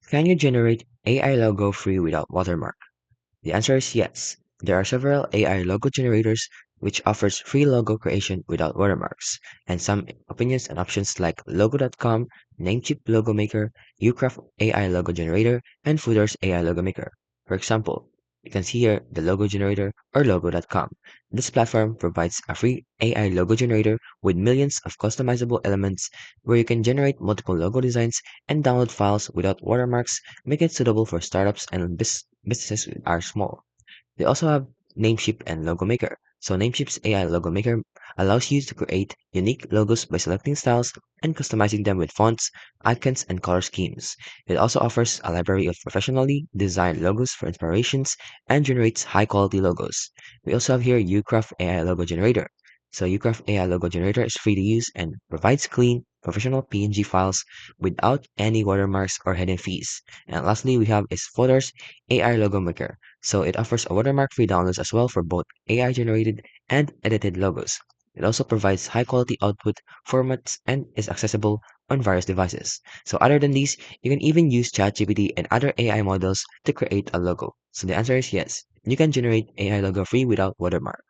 Can you generate AI logo free without watermark? The answer is yes. There are several AI logo generators which offers free logo creation without watermarks, and some opinions and options like logo.com, Namecheap Logo Maker, Ucraft AI Logo Generator, and Fooders AI Logo Maker. For example, you can see here the logo generator or logo.com. This platform provides a free AI logo generator with millions of customizable elements where you can generate multiple logo designs and download files without watermarks, make it suitable for startups and businesses are small. They also have Namecheap and Logo Maker. So Namecheap's AI Logo Maker allows you to create unique logos by selecting styles and customizing them with fonts, icons, and color schemes. It also offers a library of professionally designed logos for inspirations and generates high-quality logos. We also have here Ucraft AI Logo Generator. So Ucraft AI Logo Generator is free to use and provides clean, professional PNG files without any watermarks or hidden fees. And lastly, we have is Photos AI Logo Maker. So it offers a watermark-free downloads as well for both AI-generated and edited logos. It also provides high-quality output formats and is accessible on various devices. So other than these, you can even use ChatGPT and other AI models to create a logo. So the answer is yes. You can generate AI logo free without watermark.